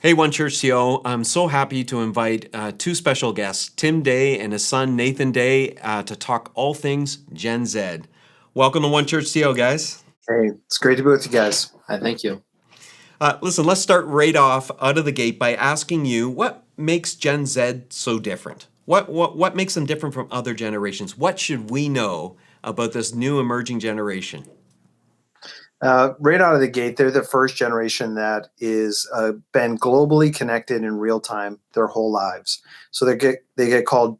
Hey, One Church CO. I'm so happy to invite two special guests, Tim Day and his son Nathan Day, to talk all things Gen Z. Welcome to One Church CO, guys. Hey, it's great to be with you guys. Thank you. Listen, let's start right off out of the gate by asking you what makes Gen Z so different? What makes them different from other generations? What should we know about this new emerging generation? Right out of the gate, they're the first generation that is been globally connected in real time their whole lives. So they get called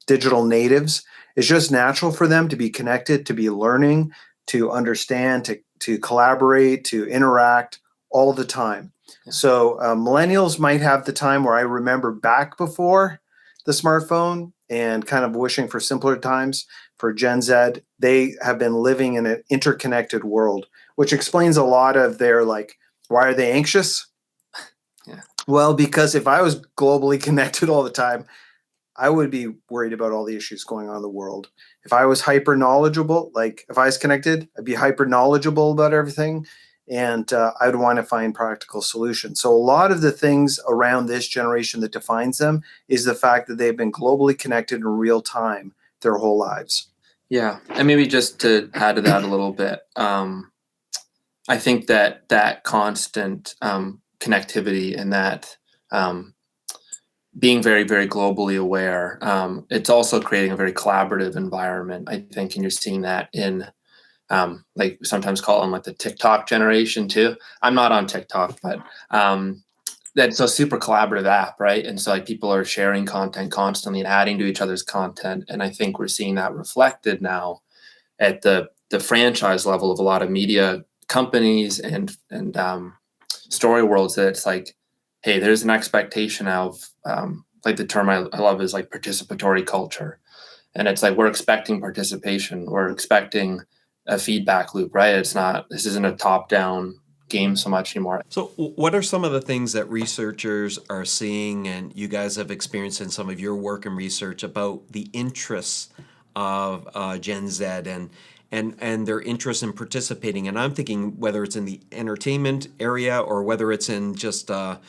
digital natives. It's just natural for them to be connected, to be learning, to understand, to collaborate, to interact all the time. So millennials might have the time where I remember back before the smartphone and kind of wishing for simpler times. For Gen Z, they have been living in an interconnected world, which explains a lot of their why are they anxious? Yeah. Well, because if I was globally connected all the time, I would be worried about all the issues going on in the world. If I was hyper knowledgeable, like if I was connected, I'd be hyper knowledgeable about everything, and I would want to find practical solutions. So a lot of the things around this generation that defines them is the fact that they've been globally connected in real time their whole lives. Yeah, and maybe just to add to that a little bit, I think that constant connectivity and that being very, very globally aware, it's also creating a very collaborative environment, I think, and you're seeing that in like we sometimes call them like the TikTok generation too. I'm not on TikTok, but that's a super collaborative app, right? And so like people are sharing content constantly and adding to each other's content. And I think we're seeing that reflected now at the franchise level of a lot of media companies and story worlds, that it's like, hey, there's an expectation of like the term I love is like participatory culture. And it's like we're expecting participation, we're expecting a feedback loop, right? This isn't a top-down game so much anymore. So, what are some of the things that researchers are seeing, and you guys have experienced in some of your work and research about the interests of Gen Z and their interest in participating? And I'm thinking whether it's in the entertainment area or whether it's in just the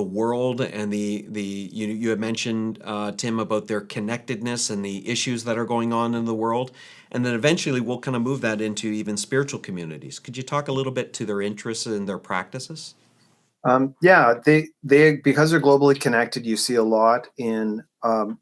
world and you had mentioned Tim about their connectedness and the issues that are going on in the world, and then eventually we'll kind of move that into even spiritual communities. Could you talk a little bit to their interests and their practices? Yeah, they because they're globally connected, you see a lot in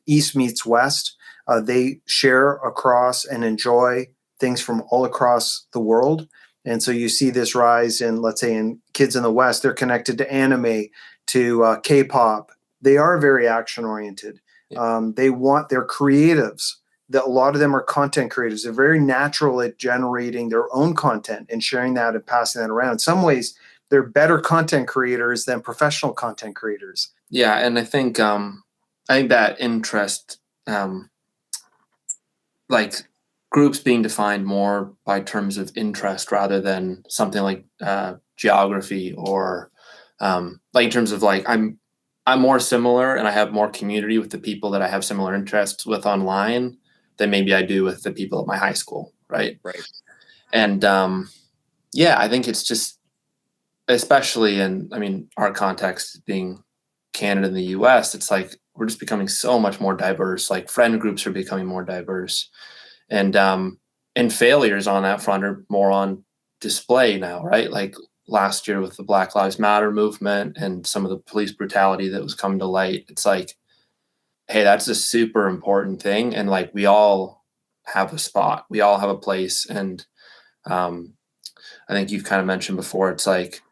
East meets West. They share across and enjoy things from all across the world. And so you see this rise in, let's say, in kids in the West, they're connected to anime, to K-pop. They are very action oriented. Yeah. They're creatives. That a lot of them are content creators. They're very natural at generating their own content and sharing that and passing that around. In some ways, they're better content creators than professional content creators. Yeah, and I think that interest, like groups being defined more by terms of interest rather than something like geography or like in terms of like I'm more similar and I have more community with the people that I have similar interests with online than maybe I do with the people at my high school, right? Right. And yeah, I think it's just, especially in, I mean, our context being Canada and the US, it's like we're just becoming so much more diverse. Like friend groups are becoming more diverse, and failures on that front are more on display now, right? Like last year with the Black Lives Matter movement and some of the police brutality that was coming to light. It's like, hey, that's a super important thing, and like we all have a spot, we all have a place, and I think you've kind of mentioned before, it's like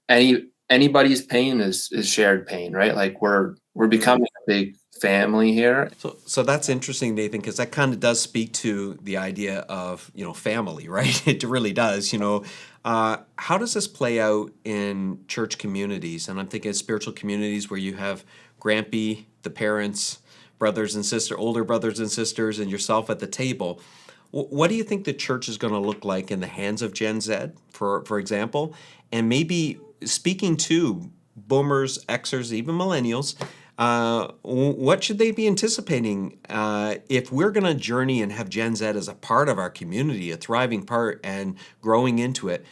anybody's pain is shared pain, right? Like we're becoming a big family here. So that's interesting, Nathan, because that kind of does speak to the idea of family, right? It really does. How does this play out in church communities? And I'm thinking of spiritual communities where you have Grampy, the parents, brothers and sisters, older brothers and sisters, and yourself at the table. What do you think the church is going to look like in the hands of Gen Z, for example? And maybe speaking to boomers, Xers, even millennials, what should they be anticipating if we're going to journey and have Gen Z as a part of our community, a thriving part and growing into it?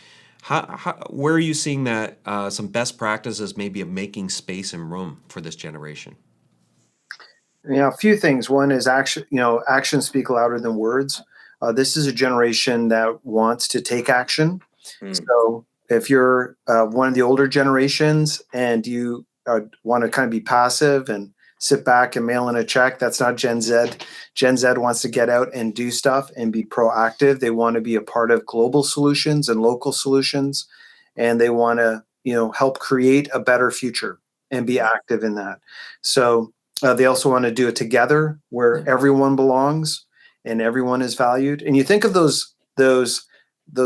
Where are you seeing that some best practices maybe of making space and room for this generation? A few things. One is action. Actions speak louder than words. This is a generation that wants to take action. Mm. So if you're one of the older generations and you want to kind of be passive and sit back and mail in a check, that's not Gen Z. Gen Z wants to get out and do stuff and be proactive. They want to be a part of global solutions and local solutions, and they want to, help create a better future and be active in that. So they also want to do it together, where everyone belongs and everyone is valued. And you think of those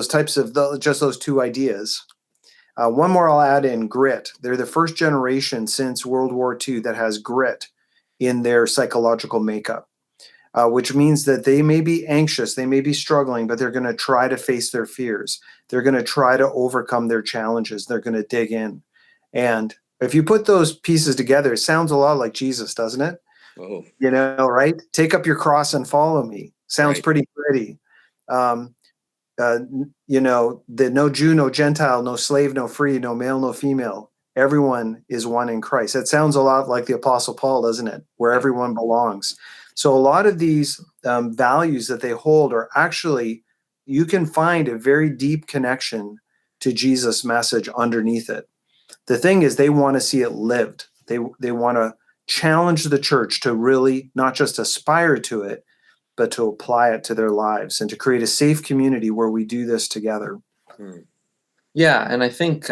types of just those two ideas. One more I'll add in: grit. They're the first generation since World War II that has grit in their psychological makeup, which means that they may be anxious, they may be struggling, but they're going to try to face their fears. They're going to try to overcome their challenges. They're going to dig in. And if you put those pieces together, it sounds a lot like Jesus, doesn't it? Oh, Right? Take up your cross and follow me. Sounds right. pretty gritty. Um, the no Jew, no Gentile, no slave, no free, no male, no female. Everyone is one in Christ. That sounds a lot like the Apostle Paul, doesn't it? Where everyone belongs. So a lot of these values that they hold are actually, you can find a very deep connection to Jesus' message underneath it. The thing is, they want to see it lived. They want to challenge the church to really not just aspire to it, but to apply it to their lives and to create a safe community where we do this together. Yeah, and I think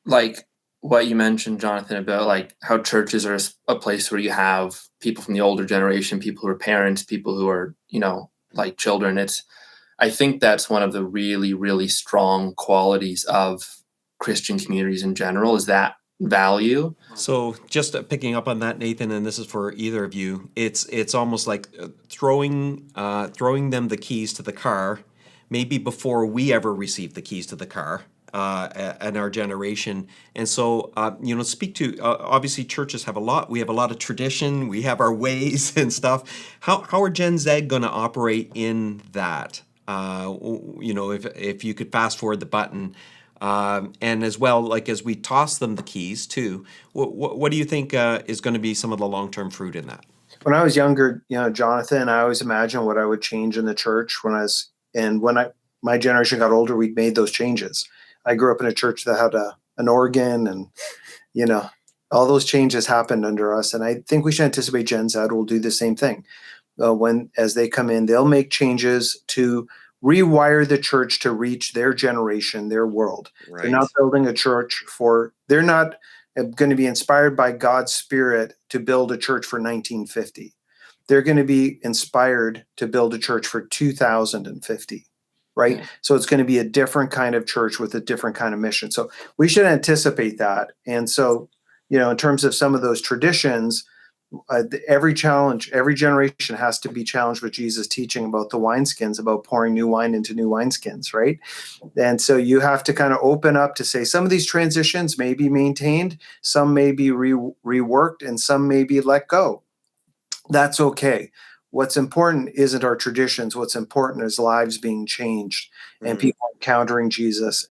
like what you mentioned, Jonathan, about like how churches are a place where you have people from the older generation, people who are parents, people who are, like children. I think that's one of the really, really strong qualities of Christian communities in general, is that value. So just picking up on that, Nathan, and this is for either of you. It's almost like throwing them the keys to the car, maybe before we ever received the keys to the car, in our generation. And so, speak to obviously churches have a lot. We have a lot of tradition. We have our ways and stuff. How are Gen Z going to operate in that? If you could fast forward the button. And as well, like as we toss them the keys too, what do you think is going to be some of the long-term fruit in that? When I was younger, Jonathan, I always imagined what I would change in the church my generation got older, we made those changes. I grew up in a church that had an organ, and all those changes happened under us. And I think we should anticipate Gen Z will do the same thing. As they come in, they'll make changes to rewire the church to reach their generation, their world. Right. They're not building a church they're not going to be inspired by God's Spirit to build a church for 1950. They're going to be inspired to build a church for 2050, right? Yeah. So it's going to be a different kind of church with a different kind of mission. So we should anticipate that. And so, in terms of some of those traditions, every generation has to be challenged with Jesus' teaching about the wineskins, about pouring new wine into new wineskins, right? And so you have to kind of open up to say some of these transitions may be maintained, some may be reworked, and some may be let go. That's okay. What's important isn't our traditions. What's important is lives being changed and people encountering Jesus